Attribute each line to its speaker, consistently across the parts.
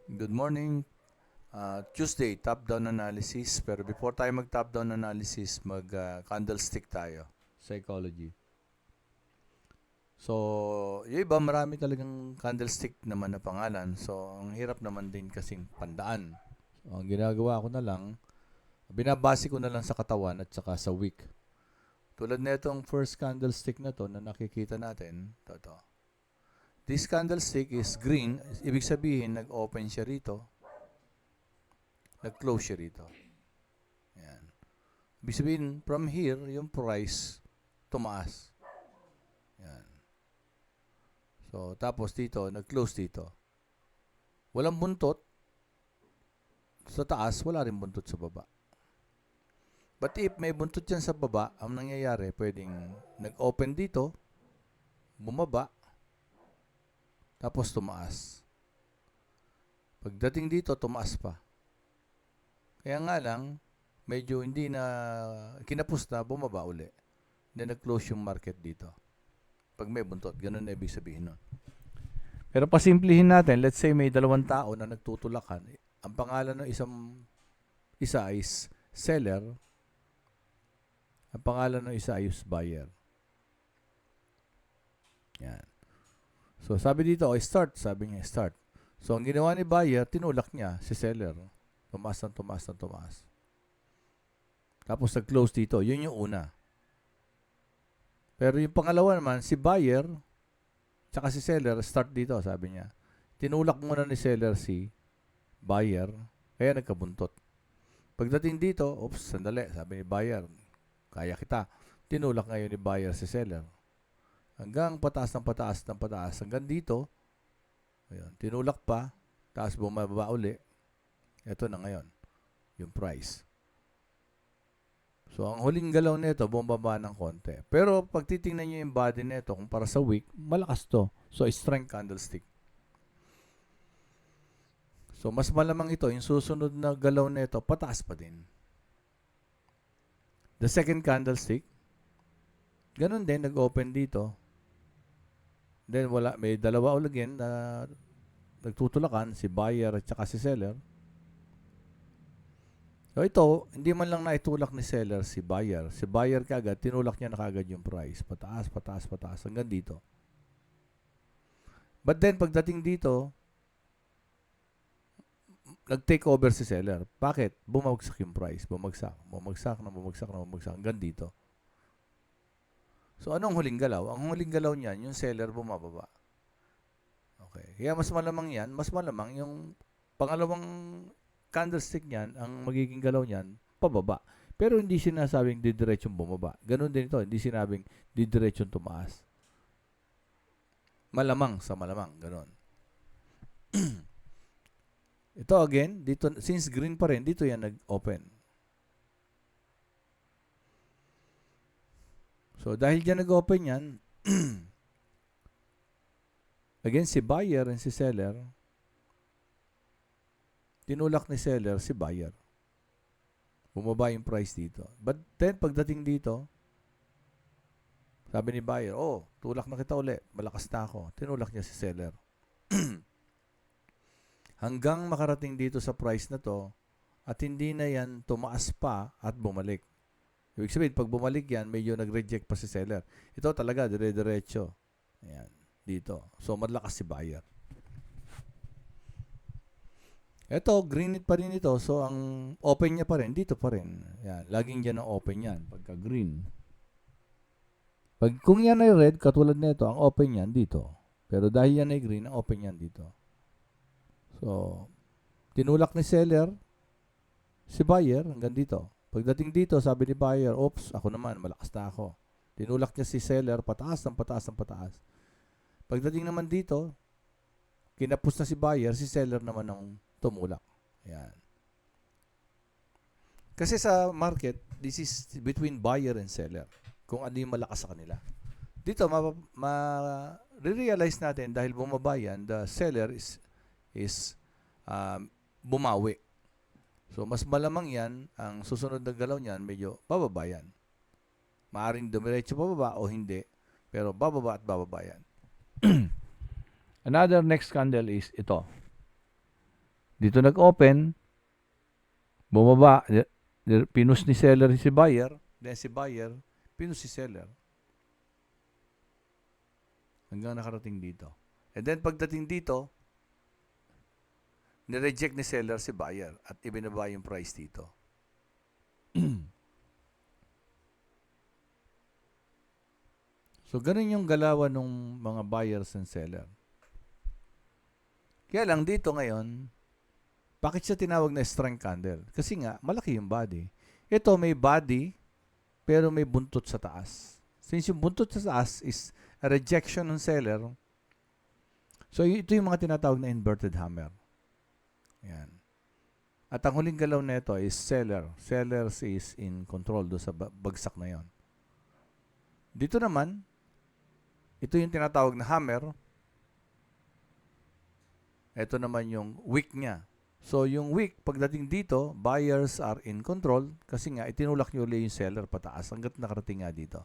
Speaker 1: Good morning. Tuesday, top-down analysis. Pero before tayo mag-top-down analysis, mag-candlestick tayo. Psychology. So, yung iba, marami talagang candlestick naman na pangalan. So, ang hirap naman din kasing pandaan. So, ang ginagawa ko na lang, binabase ko na lang sa katawan at saka sa week. Tulad na itong first candlestick na to na nakikita natin. Ito. This candlestick is green. Ibig sabihin, nag-open siya rito. Nag-close siya rito. Ayan. Ibig sabihin, from here, yung price, tumaas. Ayan. So, tapos dito, nag-close dito. Walang buntot. Sa taas, wala rin buntot sa baba. But if may buntot yan sa baba, ang nangyayari, pwedeng nag-open dito, bumaba, tapos tumaas. Pagdating dito, tumaas pa. Kaya nga lang, medyo hindi na kinapos na, bumaba uli. Then nag-close yung market dito. Pag may buntot, ganun na ibig sabihin nun. Pero pasimplihin natin, let's say may dalawang tao na nagtutulakan. Ang pangalan ng isa is seller. Ang pangalan ng isa is buyer. Yan. So sabi dito, start. Sabi niya, start. So ang ginawa ni buyer, tinulak niya si seller. Tumaas ng tumaas ng tumaas. Tapos nag-close dito. Yun yung una. Pero yung pangalawa naman, si buyer, tsaka si seller, start dito, sabi niya. Tinulak muna ni seller si buyer, kaya nagkabuntot. Pagdating dito, oops, sandali, sabi ni buyer, kaya kita. Tinulak ngayon ni buyer si seller. Hanggang pataas ng pataas ng pataas. Hanggang dito, ayun, tinulak pa, tapos bumaba uli. Ito na ngayon, yung price. So, ang huling galaw nito, bumaba ng konti. Pero, pag titingnan nyo yung body nito, kung para sa week, malakas to. So, strength candlestick. So, mas malamang ito, yung susunod na galaw nito, pataas pa din. The second candlestick, ganun din, nag-open dito. Then, may dalawa ulit again na nagtutulakan, si buyer at saka si seller. So ito, hindi man lang naitulak ni seller si buyer. Si buyer kagad, tinulak niya na kagad yung price. Pataas, pataas, pataas. Hanggang dito. But then, pagdating dito, nag-take over si seller. Bakit? Bumagsak yung price. Bumagsak. Bumagsak na bumagsak na bumagsak. Hanggang dito. So, anong huling galaw? Ang huling galaw niyan, yung seller bumababa. Okay. Kaya mas malamang yan, mas malamang yung pangalawang candlestick niyan, ang magiging galaw niyan, pababa. Pero hindi sinasabing didiretsyon bumaba. Ganon din ito, hindi sinabing didiretsyon tumaas. Malamang sa malamang, ganon. Ito again, dito, since green pa rin, dito yan nag-open. So, dahil dyan nag-open yan, again, si buyer and si seller, tinulak ni seller si buyer. Bumaba yung price dito. But then, pagdating dito, sabi ni buyer, oh, tulak na kita uli. Malakas na ako. Tinulak niya si seller. Hanggang makarating dito sa price na to, at hindi na yan tumaas pa at bumalik. Ibig sabihin, pag bumalik yan, medyo nag-reject pa si seller. Ito talaga, dire-diretso. Ayan, dito. So, malakas si buyer. Ito, green pa rin ito. So, ang open niya pa rin, dito pa rin. Ayan, laging dyan ang open yan, pagka green. Kung yan ay red, katulad nito, ang open yan dito. Pero dahil yan ay green, ang open yan dito. So, tinulak ni seller si buyer hanggang dito. Pagdating dito, sabi ni buyer, oops, ako naman, malakas na ako. Tinulak niya si seller, pataas ng pataas ng pataas. Pagdating naman dito, kinapos na si buyer, si seller naman ang tumulak. Ayan. Kasi sa market, this is between buyer and seller. Kung ano yung malakas sa kanila. Dito, ma-realize natin dahil bumaba yan, the seller is bumawi. So, mas malamang yan, ang susunod na galaw niyan, medyo bababa yan. Maaring dumiretso bababa o hindi, pero bababa at bababa yan. Another next candle is ito. Dito nag-open, bumaba, pinus ni seller si buyer, then si buyer, pinus si seller. Hanggang nakarating dito. And then pagdating dito, nireject ni seller si buyer at ibinaba yung price dito. So, ganun yung galawan ng mga buyers and seller. Kaya lang dito ngayon, bakit siya tinawag na strength candle? Kasi nga, malaki yung body. Ito may body, pero may buntot sa taas. Since yung buntot sa taas is a rejection ng seller, so ito yung mga tinatawag na inverted hammer. Yan. At ang huling galaw na ito is seller. Seller is in control do sa bagsak na yon. Dito naman, ito yung tinatawag na hammer. Ito naman yung wick niya. So, yung wick, pagdating dito, buyers are in control kasi nga, itinulak nyo ulit yung seller pataas hanggat nakarating nga dito.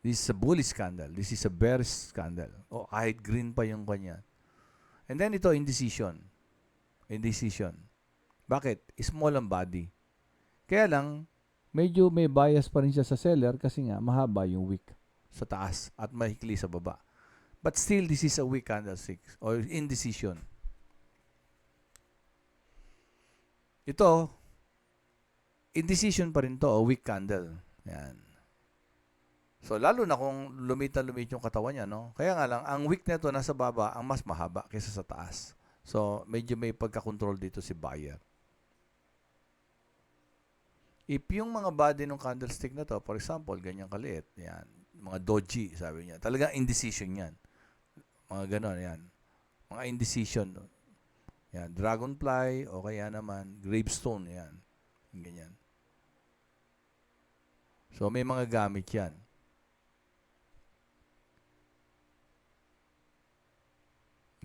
Speaker 1: This is a bullish candle. This is a bearish candle. O kahit green pa yung kanya. And then ito, indecision. Indecision. Bakit? Small ang body. Kaya lang, medyo may bias pa rin siya sa seller kasi nga, mahaba yung wick sa taas at mahikli sa baba. But still, this is a weak candlestick or indecision. Ito, indecision pa rin to, a weak candle. Yan. So, lalo na kung lumit yung katawan niya, no? Kaya nga lang, ang weak nito nasa baba, ang mas mahaba kaysa sa taas. So, medyo may pagka-control dito si buyer. If yung mga body ng candlestick na to, for example, ganyan kaliit, yan, mga doji, sabi niya, talagang indecision yan. Mga ganon, yan. Mga indecision. Yan, dragonfly, o kaya naman, gravestone, yan. Ganyan. So, may mga gamit yan.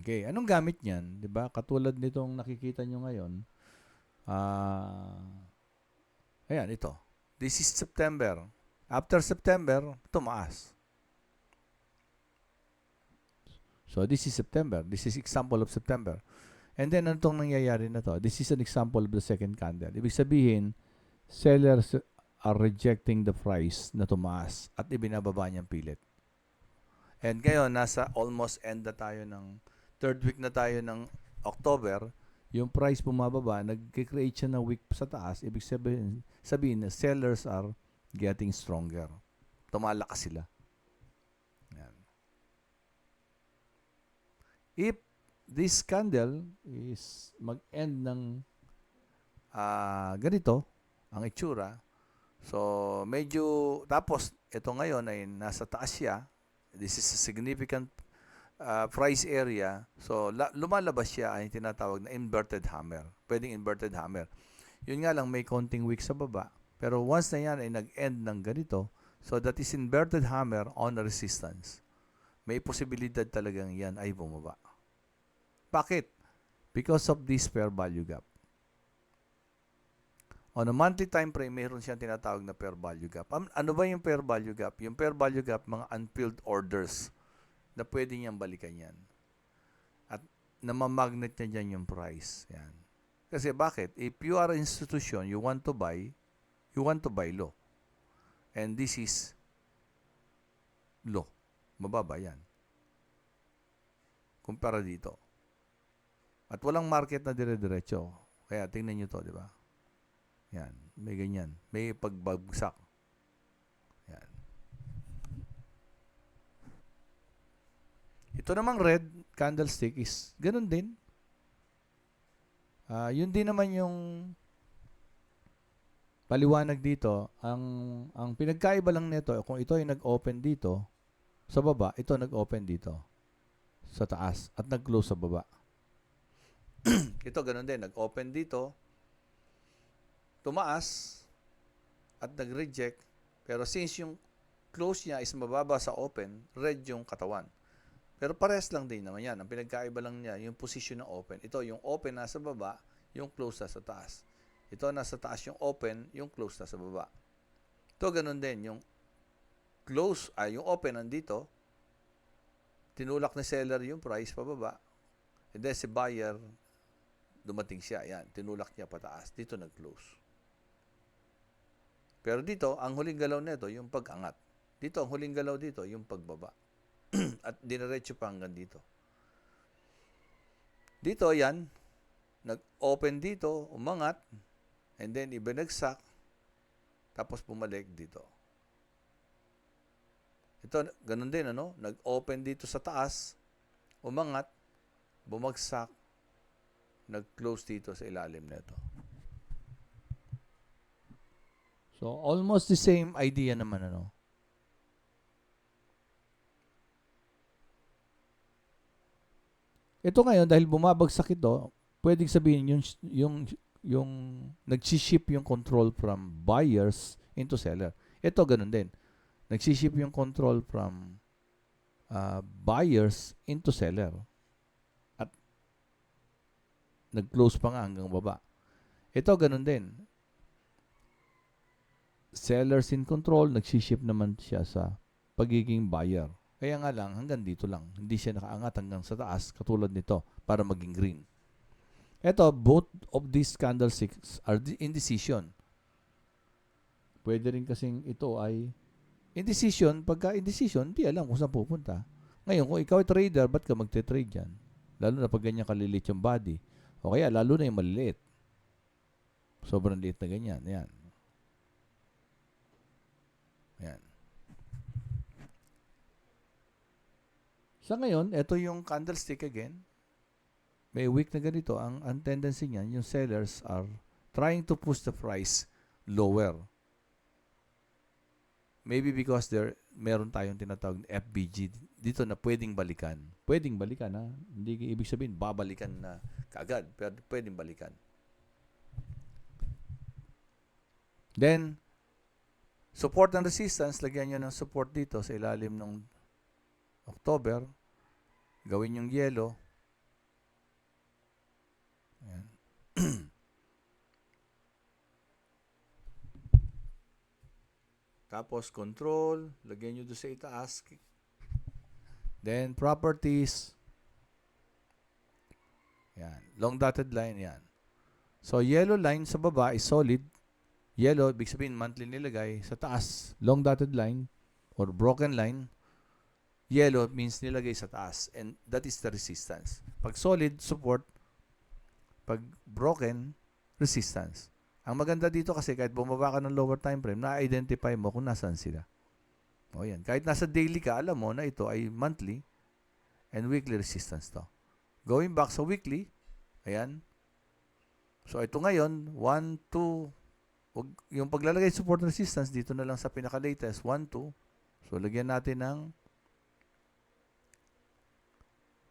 Speaker 1: Okay, anong gamit niyan? 'Di ba? Katulad nitong nakikita nyo ngayon. Ayan, ito. This is September. After September, tumaas. So, this is September. This is example of September. And then, ano itong nangyayari na to? This is an example of the second candle. Ibig sabihin, sellers are rejecting the price na tumaas at ibinababa niyang pilit. And ngayon, nasa almost end na tayo ng third week na tayo ng October, yung price bumababa, nag-create siya ng wick sa taas, ibig sabihin na sellers are getting stronger. Tumalakas sila. Yan. If this candle is mag-end ng ganito, ang itsura, so medyo, tapos ito ngayon ay nasa taas siya, this is a significant price area. So, lumalabas siya ay tinatawag na inverted hammer. Pwedeng inverted hammer. Yun nga lang, may konting wick sa baba. Pero once na yan ay nag-end ng ganito, so that is inverted hammer on resistance. May posibilidad talagang yan ay bumaba. Bakit? Because of this fair value gap. On a monthly time frame, mayroon siyang tinatawag na fair value gap. Ano ba yung fair value gap? Yung fair value gap, mga unfilled orders na pwede niyang balikan yan. At namamagnet niya dyan yung price. Yan. Kasi bakit? If you are an institution, you want to buy low. And this is low. Mababa yan. Kumpara dito. At walang market na dire-diretso. Kaya tingnan nyo to, di ba? Yan. May ganyan. May pagbagsak. Yan. Ito namang red candlestick is ganun din. Yun din naman yung paliwanag dito. Ang pinagkaiba lang nito, kung ito ay nag-open dito, sa baba, ito nag-open dito, sa taas, at nag-close sa baba. Ito ganun din, nag-open dito, tumaas, at nag-reject, pero since yung close niya is mababa sa open, red yung katawan. Pero parehas lang din naman yan. Ang pinagkaiba lang niya, yung position ng open. Ito, yung open nasa baba, yung close nasa taas. Ito, nasa taas yung open, yung close nasa baba. Ito, ganun din. Yung close, yung open nandito, tinulak ni seller yung price pababa. And then si buyer, dumating siya. Ayan, tinulak niya pataas. Dito nag-close. Pero dito, ang huling galaw nito, yung pag-angat. Dito, ang huling galaw dito, yung pagbaba. At diniretso pa hanggang dito. Dito, ayan, nag-open dito, umangat, and then ibinagsak, tapos bumalik dito. Ito, ganun din, ano? Nag-open dito sa taas, umangat, bumagsak, nag-close dito sa ilalim nito. So, almost the same idea naman, ano? Ito ngayon, dahil bumabagsak ito, pwedeng sabihin yung nag-ship yung control from buyers into seller. Ito, ganun din. Nag-ship yung control from buyers into seller. At nag-close pa nga hanggang baba. Ito, ganun din. Sellers in control, nag-ship naman siya sa pagiging buyer. Kaya nga lang, hanggang dito lang. Hindi siya nakaangat hanggang sa taas, katulad nito, para maging green. Ito, both of these candlesticks are indecision. Pwede rin kasing ito ay indecision. Pagka indecision, di alam kung saan pupunta. Ngayon, kung ikaw ay trader, ba't ka magte-trade dyan? Lalo na pag ganyan kalilit yung body. O kaya, lalo na yung maliliit. Sobrang liit na ganyan. Yan. Yan. Sa ngayon, ito yung candlestick again. May week na ganito. Ang tendency niyan, yung sellers are trying to push the price lower. Maybe because meron tayong tinatawag na FBG dito na pwedeng balikan. Pwedeng balikan, ha? Hindi ibig sabihin, babalikan na kaagad. Pero pwedeng balikan. Then, support and resistance, lagyan nyo ng support dito sa ilalim ng October. Gawin yung yellow. Ayan. Tapos control, lagyan nyo doon sa itaas. Then properties. Yan. Long dotted line, yan. So yellow line sa baba is solid. Yellow, ibig sabihin monthly nilagay. Sa taas, long dotted line or broken line. Yellow means nilagay sa taas. And that is the resistance. Pag solid, support. Pag broken, resistance. Ang maganda dito kasi kahit bumaba ka ng lower time frame, na-identify mo kung nasaan sila. O yan. Kahit nasa daily ka, alam mo na ito ay monthly and weekly resistance to. Going back sa weekly, ayan. So ito ngayon, 1, 2, yung paglalagay support resistance dito na lang sa pinaka-latest, 1, 2. So lagyan natin ng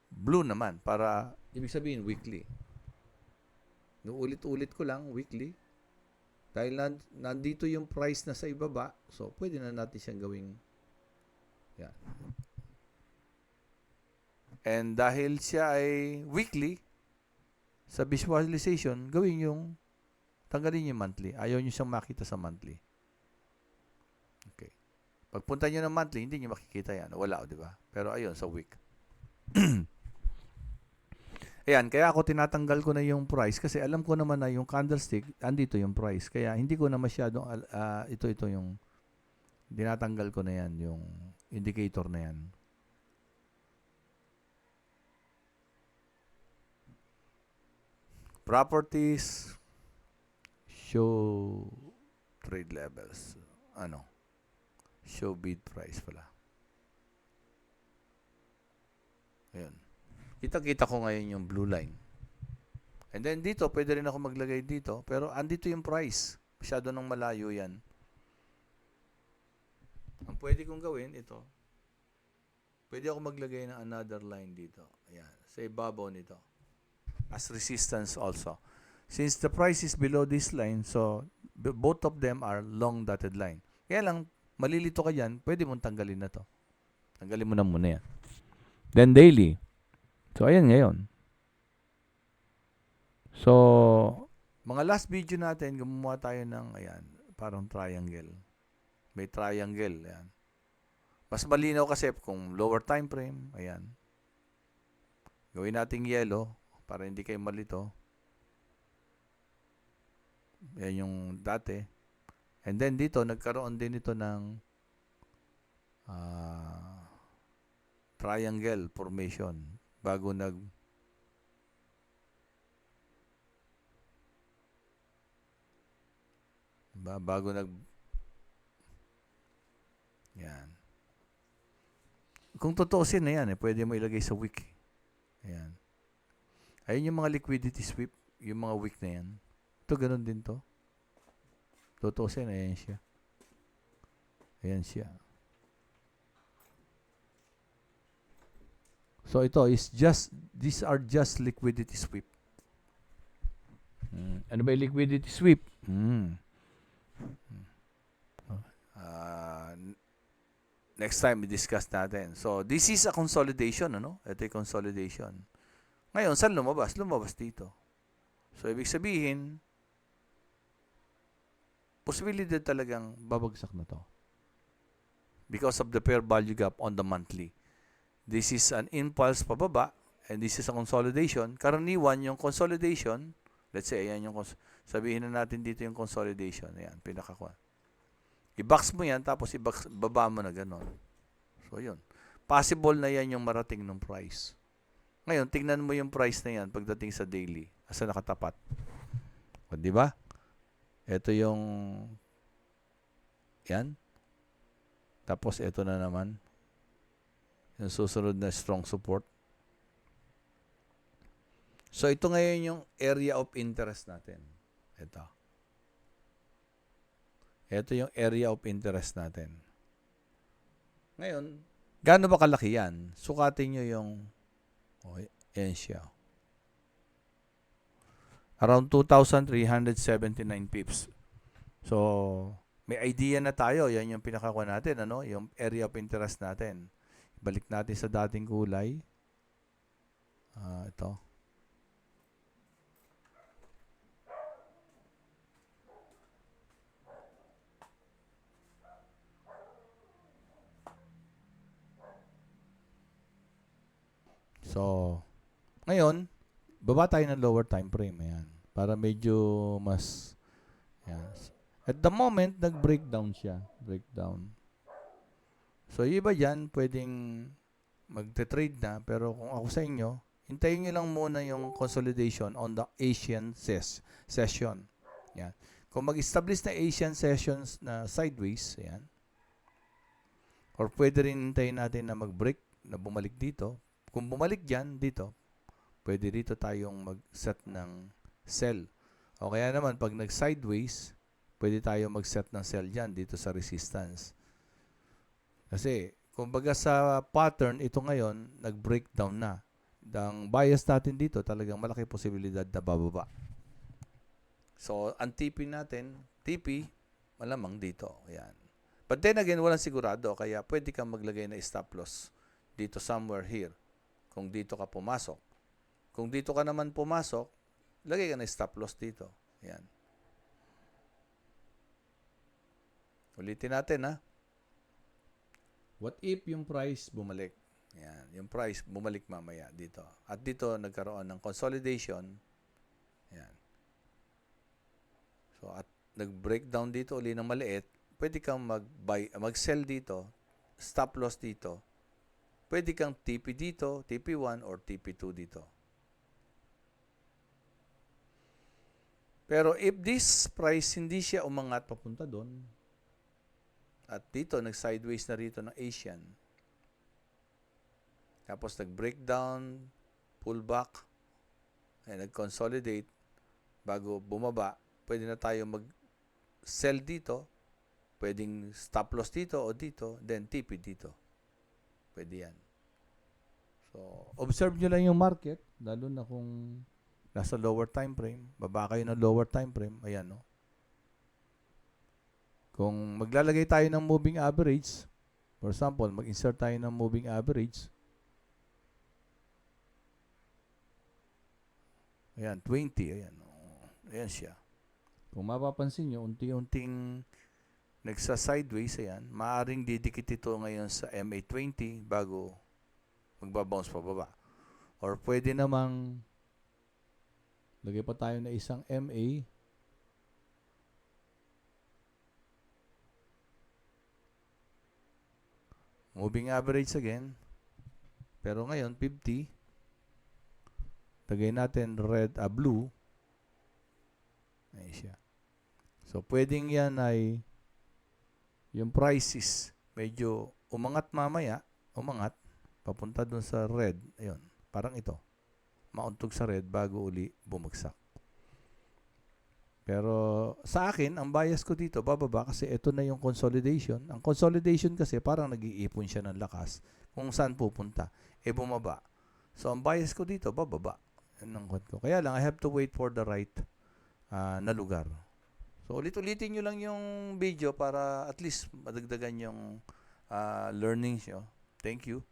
Speaker 1: blue naman para ibig sabihin weekly. Ulit-ulit ko lang weekly. Dahil nandito yung price na sa ibaba, so pwede na natin siyang gawing yan. And dahil siya ay weekly, sa visualization, gawin yung tanggalin yung monthly. Ayaw nyo siyang makita sa monthly. Okay. Pagpunta nyo ng monthly, hindi nyo makikita yan. Wala, di ba? Pero ayun, sa week. Ayan, kaya ako tinatanggal ko na yung price kasi alam ko naman na yung candlestick, andito yung price. Kaya hindi ko na masyadong, ito yung, tinatanggal ko na yan, yung indicator na yan. Properties, show trade levels. Show bid price pala. Ayan. Kita-kita ko ngayon yung blue line. And then dito, pwede rin ako maglagay dito. Pero andito yung price. Masyado nang malayo yan. Ang pwede kong gawin, ito. Pwede ako maglagay ng another line dito. Ayan. Sa ibabaw nito. As resistance also. Since the price is below this line, so both of them are long dotted line. Kaya lang, malilito ka dyan, pwede mong tanggalin na to. Tanggalin mo na muna yan. Then daily. So, ayan ngayon. So, mga last video natin, gumawa tayo ng, ayan, parang triangle. May triangle, ayan. Mas malinaw kasi kung lower time frame, ayan. Gawin nating yellow para hindi kayo malito. Yan yung dati. And then dito, nagkaroon din ito ng triangle formation bago yan. Kung tutuusin na yan, pwede mo ilagay sa wick. Ayan. Ayun yung mga liquidity sweep, yung mga wick na yan. Ito, ganun din to. Tutuusin, ayan siya. Ayan siya. So, ito is these are just liquidity sweep. Ano ba yung liquidity sweep? Next time, i-discuss natin. So, this is a consolidation, ano? Ito yung consolidation. Ngayon, saan lumabas? Lumabas dito. So, ibig sabihin, posibilidad talagang babagsak na to. Because of the fair value gap on the monthly. This is an impulse pababa, and this is a consolidation. Karaniwan, yung consolidation, let's say, ayan yung, sabihin na natin dito yung consolidation. Ayan, pinakakuha. I-box mo yan, tapos baba mo na gano'n. So, yun. Possible na yan yung marating ng price. Ngayon, tingnan mo yung price na yan pagdating sa daily. Asa nakatapat. O, di ba? Ito yung yan. Tapos, ito na naman. Yung susunod na strong support. So, ito ngayon yung area of interest natin. Ito. Ito yung area of interest natin. Ngayon, gaano ba kalaki yan? Sukatin nyo yung, yan siya. Around 2,379 pips. So, may idea na tayo. Yan yung pinakakuha natin, ano? Yung area of interest natin. Balik natin sa dating kulay. Ito. So, ngayon, baba tayo ng lower time frame. Ayan. Para medyo mas, ayan. At the moment, nag-breakdown siya. Breakdown. So, yung iba dyan, pwedeng magte-trade na. Pero kung ako sa inyo, hintayin nyo lang muna yung consolidation on the Asian session. Ayan. Kung mag-establish na Asian sessions na sideways, ayan. Or pwede rin hintayin natin na mag-break, na bumalik dito. Kung bumalik dyan, dito, pwede dito tayong mag-set ng sell. O kaya naman, pag nag-sideways, pwede tayo mag-set ng sell dyan, dito sa resistance. Kasi, kumbaga sa pattern, ito ngayon, nag-breakdown na. Ang bias natin dito, talagang malaki posibilidad na bababa. So, ang TP natin, TP, malamang dito. Ayan. But then again, walang sigurado, kaya pwede kang maglagay na stop loss dito somewhere here. Kung dito ka pumasok. Kung dito ka naman pumasok, lagay ka na stop loss dito. Ayan. Ulitin natin, ha? What if yung price bumalik? Ayan. Yung price bumalik mamaya dito. At dito nagkaroon ng consolidation. Ayan. So, at nag-breakdown dito uli ng maliit, pwede kang mag-sell dito, stop loss dito. Pwede kang TP dito, TP1 or TP2 dito. Pero if this price hindi siya umangat papunta doon, at dito nag-sideways na rito ng Asian, tapos nag-breakdown, pullback, ay nag-consolidate, bago bumaba, pwede na tayo mag-sell dito, pwedeng stop loss dito o dito, then TP dito. Pwede yan. So, observe nyo lang yung market, lalo na kung nasa lower time frame, baba kayo ng lower time frame, ayan, no? Kung maglalagay tayo ng moving average, for example, mag-insert tayo ng moving average, ayan, 20, ayan, ayan siya. Kung mapapansin nyo, unti-unting nagsa-sideways, ayan, maaaring didikit ito ngayon sa MA20 bago magbabounce pababa. Or pwede namang lagay pa tayo na isang MA. Moving average again. Pero ngayon, 50. Lagay natin blue. Ayan siya. So, pwedeng yan ay yung prices medyo umangat mamaya. Umangat. Papunta dun sa red. Ayun. Parang ito. Mauntog sa red bago uli bumagsak. Pero sa akin, ang bias ko dito, bababa kasi ito na yung consolidation. Ang consolidation kasi parang nag-iipon siya ng lakas kung saan pupunta. Bumaba. So, ang bias ko dito, bababa. Yan ang ko. Kaya lang, I have to wait for the right na lugar. So, ulit-ulitin nyo lang yung video para at least madagdagan yung learnings nyo. Thank you.